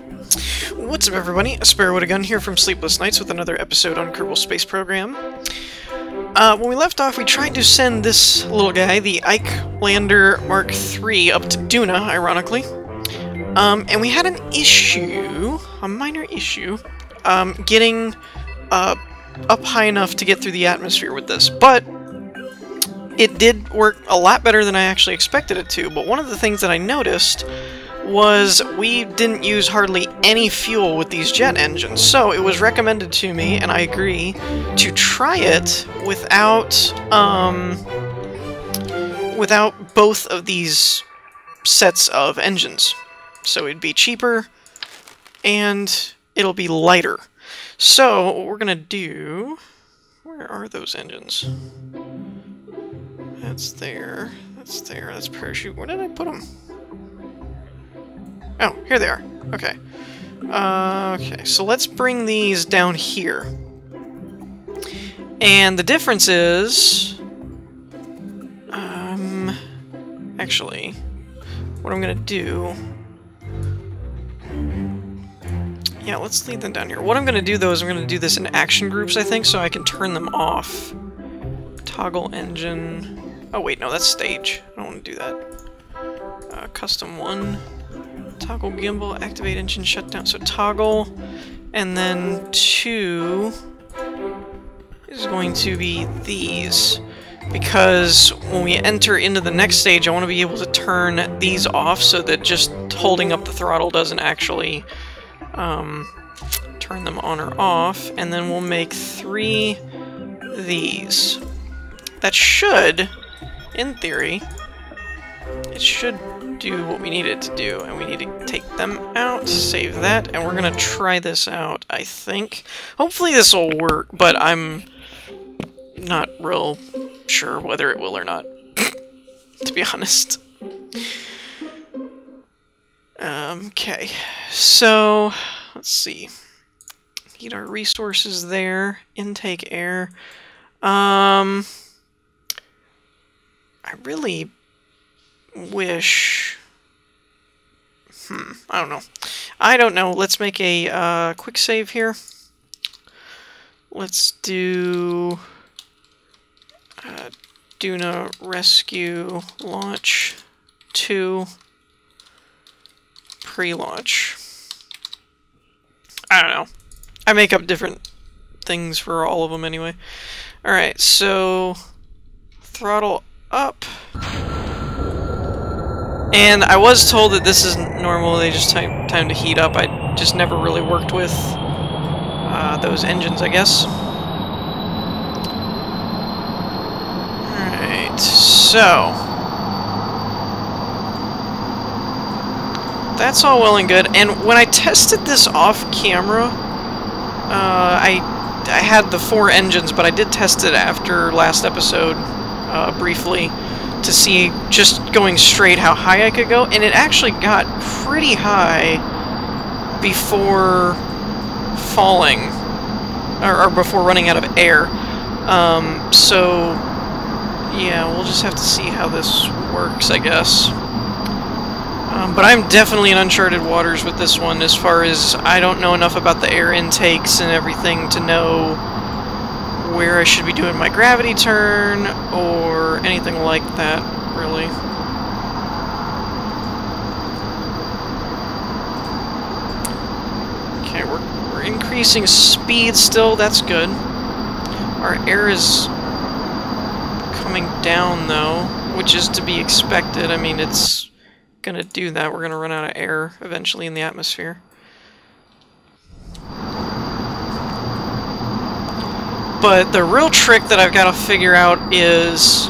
What's up, everybody? A Sparrow with a Gun here from Sleepless with another episode on Kerbal Space Program. When we left off, we tried to send this little guy, the Ike Lander Mark III, up to Duna, ironically. And we had an issue, a minor issue, getting up high enough to get through the atmosphere with this, but it did work a lot better than I actually expected it to. But one of the things that I noticed was we didn't use hardly any fuel with these jet engines, so it was recommended to me, and I agree, to try it without both of these sets of engines. So it'd be cheaper, and it'll be lighter. So what we're gonna do... Where are those engines? That's there, that's there, that's parachute. Where did I put them? Oh, here they are. Okay. Okay, so let's bring these down here. And the difference is... actually, what I'm gonna do... Yeah, let's leave them down here. What I'm gonna do, though, is I'm gonna do this in action groups, I think, so I can turn them off. Toggle engine... Oh, wait, no, that's stage. I don't want to do that. Custom 1... Toggle gimbal, activate engine shutdown. So toggle, and then 2 is going to be these. Because when we enter into the next stage, I want to be able to turn these off so that just holding up the throttle doesn't actually turn them on or off. And then we'll make 3 these. That should, in theory, it should do what we need it to do, and we need to take them out, save that, and we're gonna try this out, I think. Hopefully this will work, but I'm not real sure whether it will or not, to be honest. Okay, so, let's see. Need our resources there, intake air. I really wish... I don't know. Let's make a quick save here. Let's do... Duna Rescue Launch 2 Pre-launch. I don't know. I make up different things for all of them anyway. Alright, so... Throttle up. And I was told that this is normal, they just time to heat up. I just never really worked with those engines, I guess. Alright, so... That's all well and good, and when I tested this off camera, I had the 4 engines, but I did test it after last episode, briefly, to see just going straight how high I could go, and it actually got pretty high before falling, or before running out of air. So yeah, we'll just have to see how this works, I guess. But I'm definitely in uncharted waters with this one, as far as I don't know enough about the air intakes and everything to know where I should be doing my gravity turn, or anything like that, really. Okay, we're increasing speed still, that's good. Our air is coming down, though, which is to be expected. I mean, it's gonna do that. We're gonna run out of air eventually in the atmosphere. But the real trick that I've got to figure out is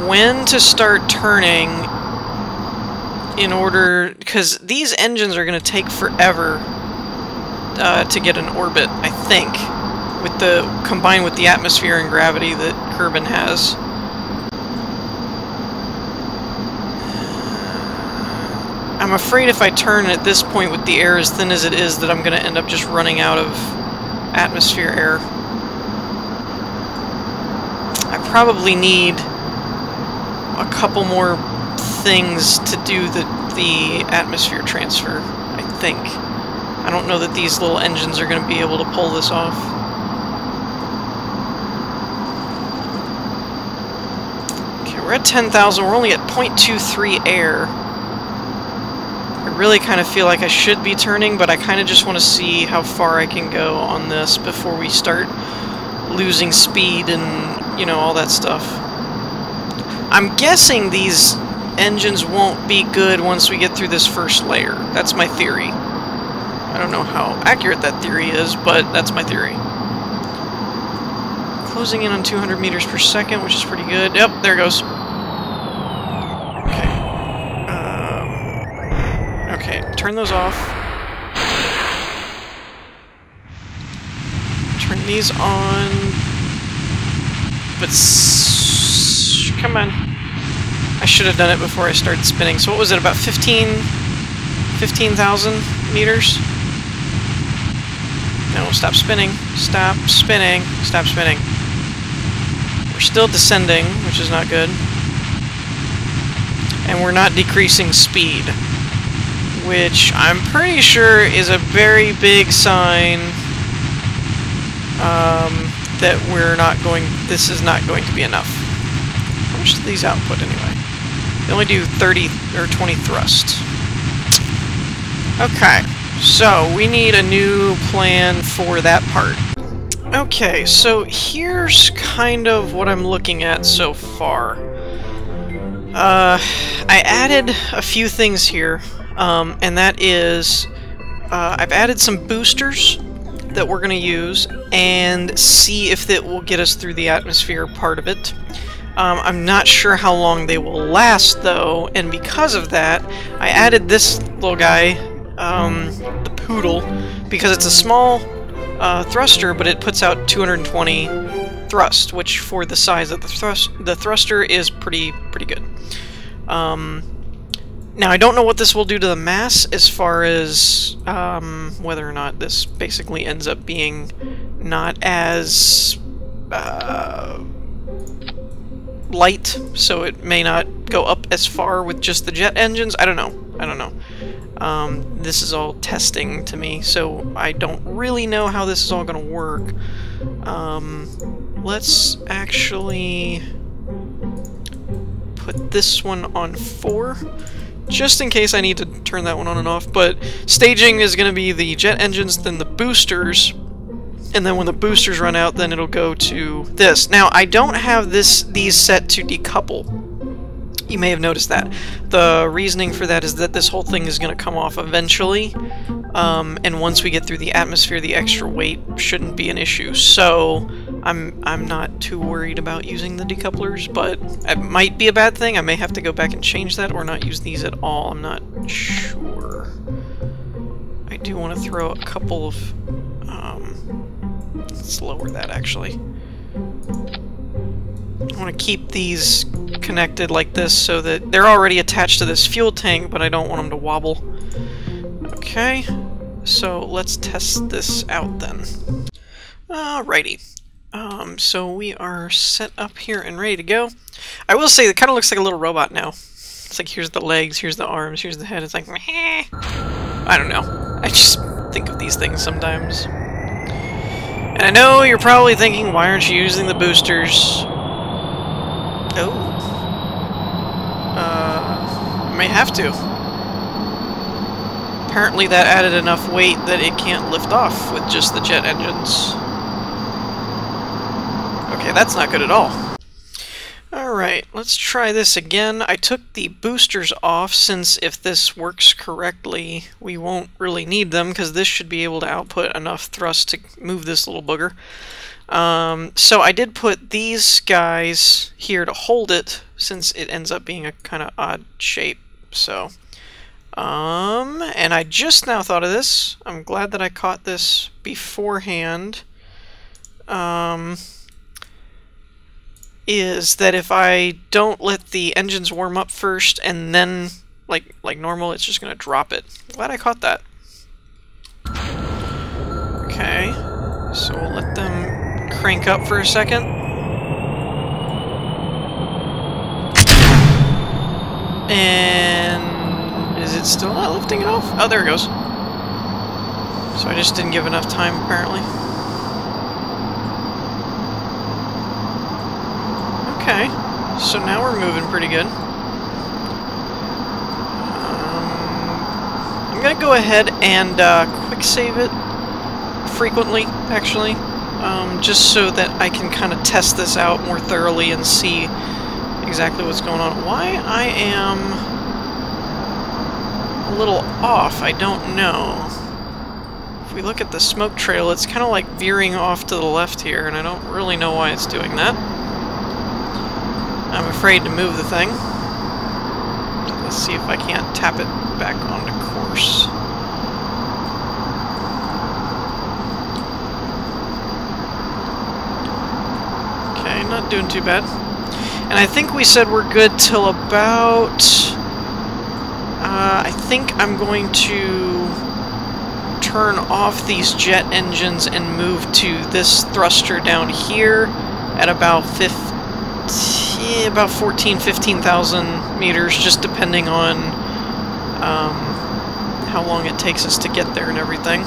when to start turning in order... Because these engines are going to take forever to get an orbit, I think, with combined with the atmosphere and gravity that Kerbin has. I'm afraid if I turn at this point with the air as thin as it is that I'm going to end up just running out of atmosphere air. I probably need a couple more things to do the atmosphere transfer, I think. I don't know that these little engines are going to be able to pull this off. Okay, we're at 10,000. We're only at 0.23 air. I really kind of feel like I should be turning, but I kind of just want to see how far I can go on this before we start losing speed and, you know, all that stuff. I'm guessing these engines won't be good once we get through this first layer. That's my theory. I don't know how accurate that theory is, but that's my theory. Closing in on 200 meters per second, which is pretty good. Yep, there it goes. Okay, turn those off. Turn these on. But come on. I should have done it before I started spinning. So what was it, about 15,000 meters? No, stop spinning. Stop spinning. Stop spinning. We're still descending, which is not good. And we're not decreasing speed, which I'm pretty sure is a very big sign that we're not going, this is not going to be enough. How much do these output anyway? They only do 30 or 20 thrust. Okay, so we need a new plan for that part. Okay, so here's kind of what I'm looking at so far. I added a few things here, and that is, I've added some boosters that we're going to use and see if it will get us through the atmosphere part of it. I'm not sure how long they will last, though, and because of that, I added this little guy, the Poodle, because it's a small thruster, but it puts out 220 thrust, which for the size of the thruster is pretty good. Now, I don't know what this will do to the mass as far as whether or not this basically ends up being not as light, so it may not go up as far with just the jet engines. I don't know. This is all testing to me, so I don't really know how this is all going to work. Let's actually put this one on 4, just in case I need to turn that one on and off. But staging is going to be the jet engines, then the boosters, and then when the boosters run out, then it'll go to this. Now, I don't have these set to decouple. You may have noticed that. The reasoning for that is that this whole thing is going to come off eventually, and once we get through the atmosphere, the extra weight shouldn't be an issue. So I'm not too worried about using the decouplers, but it might be a bad thing. I may have to go back and change that or not use these at all. I'm not sure. I do want to throw a couple of... let's lower that, actually. I want to keep these connected like this so that they're already attached to this fuel tank, but I don't want them to wobble. Okay, so let's test this out then. Alrighty. So we are set up here and ready to go. I will say it kind of looks like a little robot now. It's like, here's the legs, here's the arms, here's the head. It's like, meh. I don't know. I just think of these things sometimes. And I know you're probably thinking, why aren't you using the boosters? Oh. I may have to. Apparently that added enough weight that it can't lift off with just the jet engines. Okay, that's not good at all. Alright, let's try this again. I took the boosters off since if this works correctly, we won't really need them because this should be able to output enough thrust to move this little booger. So I did put these guys here to hold it since it ends up being a kind of odd shape. So, and I just now thought of this. I'm glad that I caught this beforehand. Is that if I don't let the engines warm up first and then, like normal, it's just going to drop it. Glad I caught that. Okay, so we'll let them crank up for a second. And is it still not lifting it off? Oh, there it goes. So I just didn't give enough time, apparently. Okay, so now we're moving pretty good. I'm gonna go ahead and quick save it frequently, actually, just so that I can kind of test this out more thoroughly and see exactly what's going on. Why I am a little off, I don't know. If we look at the smoke trail, it's kind of like veering off to the left here, and I don't really know why it's doing that. I'm afraid to move the thing. Let's see if I can't tap it back onto course. Okay, not doing too bad. And I think we said we're good till about... I think I'm going to turn off these jet engines and move to this thruster down here at about 15,000 meters, just depending on how long it takes us to get there and everything.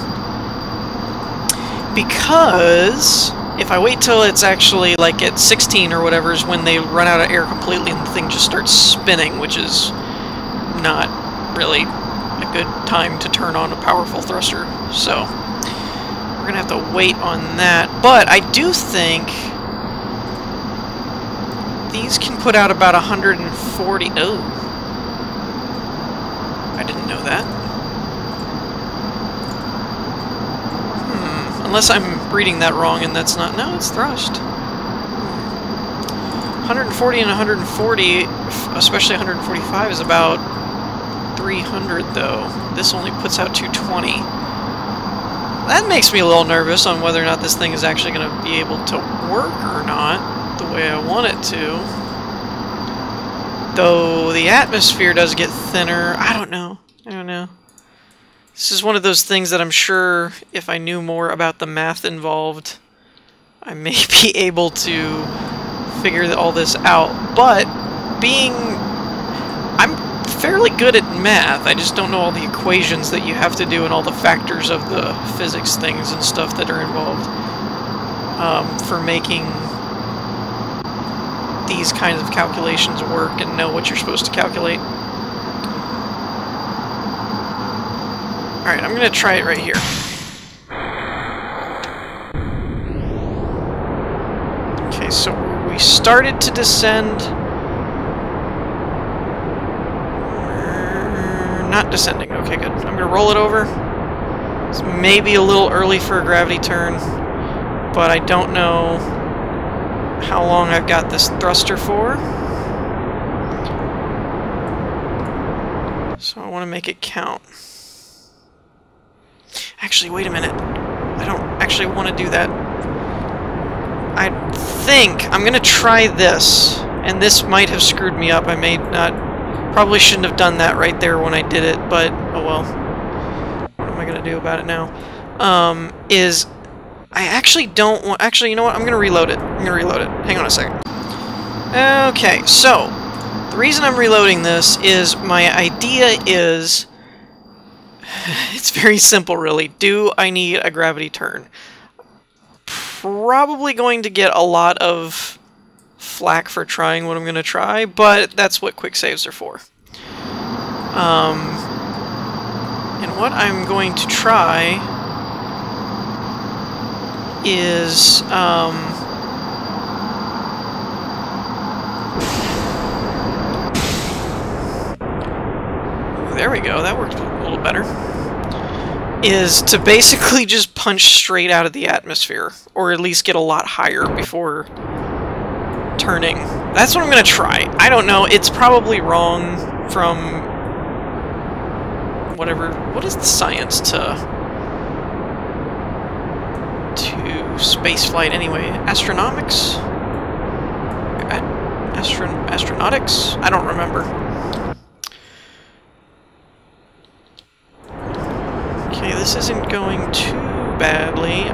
Because if I wait till it's actually like at 16 or whatever is when they run out of air completely and the thing just starts spinning, which is not really a good time to turn on a powerful thruster. So we're gonna have to wait on that. But I do think these can put out about 140... Oh. I didn't know that. Unless I'm reading that wrong and that's not... No, it's thrust. 140 and 140, especially 145, is about 300, though. This only puts out 220. That makes me a little nervous on whether or not this thing is actually going to be able to work or not the way I want it to. Though the atmosphere does get thinner. I don't know. I don't know. This is one of those things that I'm sure if I knew more about the math involved, I may be able to figure all this out. But I'm fairly good at math. I just don't know all the equations that you have to do and all the factors of the physics things and stuff that are involved for making these kinds of calculations work and know what you're supposed to calculate. Alright, I'm gonna try it right here. Okay, so we started to descend. We're not descending. Okay, good. I'm gonna roll it over. It's maybe a little early for a gravity turn, but I don't know how long I've got this thruster for. So I want to make it count. Actually, wait a minute. I don't actually want to do that. I think I'm going to try this, and this might have screwed me up. I may not... Probably shouldn't have done that right there when I did it, but oh well. What am I going to do about it now? I actually don't want... Actually, you know what? I'm going to reload it. I'm going to reload it. Hang on a second. Okay, so the reason I'm reloading this is my idea is... It's very simple, really. Do I need a gravity turn? Probably going to get a lot of flack for trying what I'm going to try, but that's what quick saves are for. And what I'm going to try is there we go, that worked a little better. Is to basically just punch straight out of the atmosphere, or at least get a lot higher before turning. That's what I'm going to try. I don't know, it's probably wrong from whatever... What is the science to spaceflight anyway? Astronomics? Astronautics? I don't remember. Okay, this isn't going too badly.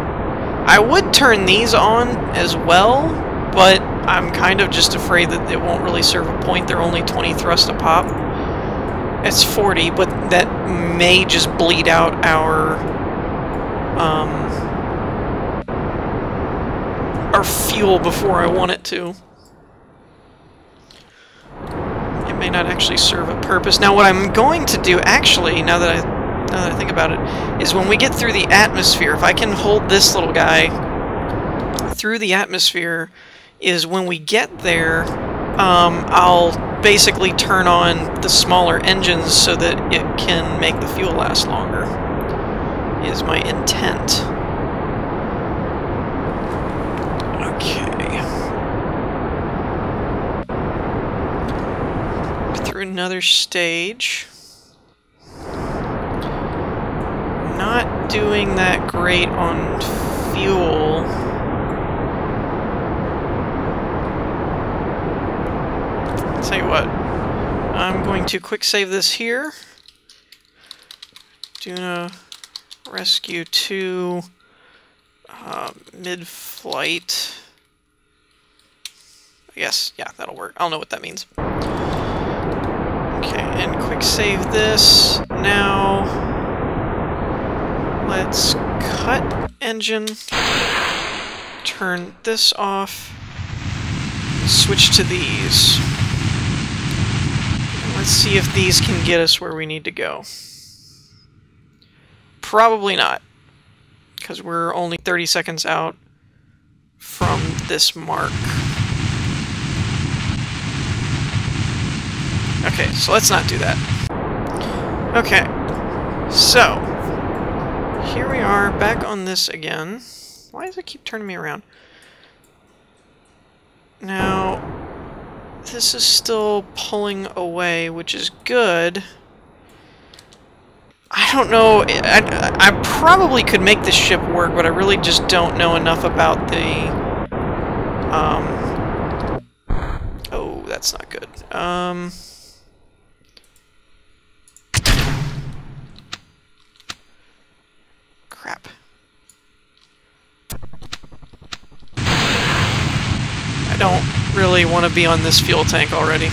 I would turn these on as well, but I'm kind of just afraid that it won't really serve a point. They're only 20 thrust a pop. It's 40, but that may just bleed out our our fuel before I want it to. It may not actually serve a purpose. Now what I'm going to do, actually, now that I think about it, is when we get through the atmosphere, if I can hold this little guy through the atmosphere, is when we get there, I'll basically turn on the smaller engines so that it can make the fuel last longer, is my intent. Okay. Through another stage. Not doing that great on fuel. Tell you what, I'm going to quick save this here. Duna Rescue 2 mid-flight. Yes, yeah, that'll work. I'll know what that means. Okay, and quick save this. Now, let's cut engine, turn this off, switch to these. Let's see if these can get us where we need to go. Probably not, because we're only 30 seconds out from this mark. Okay, so let's not do that. Okay, so here we are back on this again. Why does it keep turning me around? Now, this is still pulling away, which is good. I don't know, I probably could make this ship work, but I really just don't know enough about the, oh, that's not good. Crap. I don't really want to be on this fuel tank already.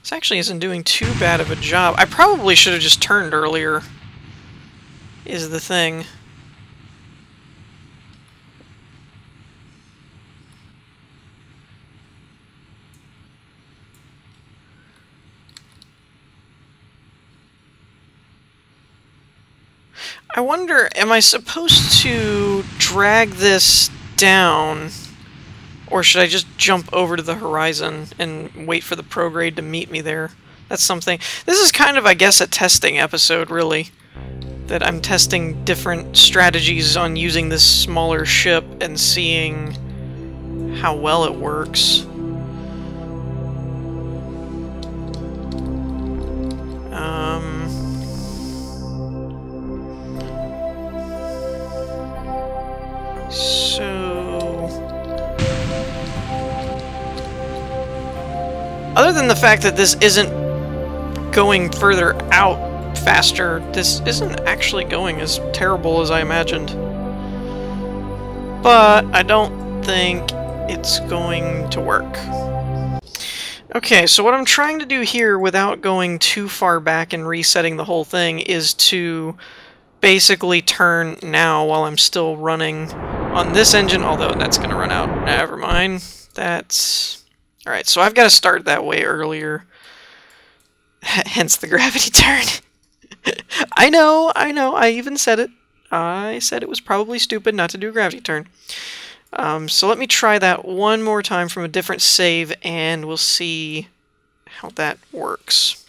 This actually isn't doing too bad of a job. I probably should have just turned earlier, is the thing. I wonder, am I supposed to drag this down, or should I just jump over to the horizon and wait for the prograde to meet me there? That's something. This is kind of, I guess, a testing episode, really. That I'm testing different strategies on using this smaller ship and seeing how well it works. Other than the fact that this isn't going further out faster, this isn't actually going as terrible as I imagined. But I don't think it's going to work. Okay, so what I'm trying to do here without going too far back and resetting the whole thing is to basically turn now while I'm still running on this engine, although that's going to run out. Never mind. That's... Alright, so I've got to start that way earlier. Hence the gravity turn. I know, I even said it. I said it was probably stupid not to do a gravity turn. So let me try that one more time from a different save, and we'll see how that works.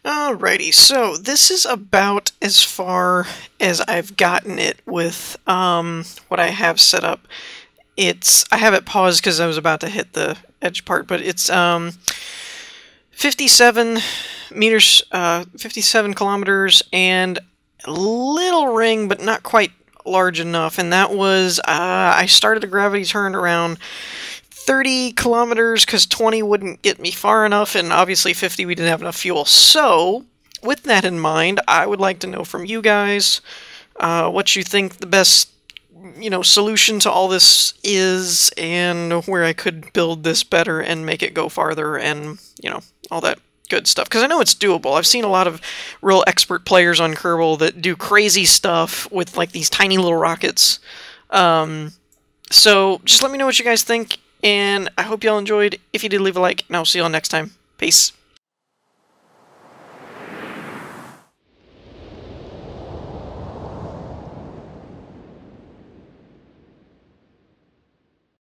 Alrighty, so this is about as far as I've gotten it with what I have set up. I have it paused because I was about to hit the edge part, but it's 57 meters, 57 kilometers, and a little ring, but not quite large enough. And that was, I started a gravity turn around 30 kilometers because 20 wouldn't get me far enough, and obviously 50 we didn't have enough fuel. So, with that in mind, I would like to know from you guys what you think the best solution to all this is, and where I could build this better and make it go farther, and, all that good stuff. Because I know it's doable. I've seen a lot of real expert players on Kerbal that do crazy stuff with, like, these tiny little rockets. So just let me know what you guys think, and I hope y'all enjoyed. If you did, leave a like, and I'll see y'all next time. Peace.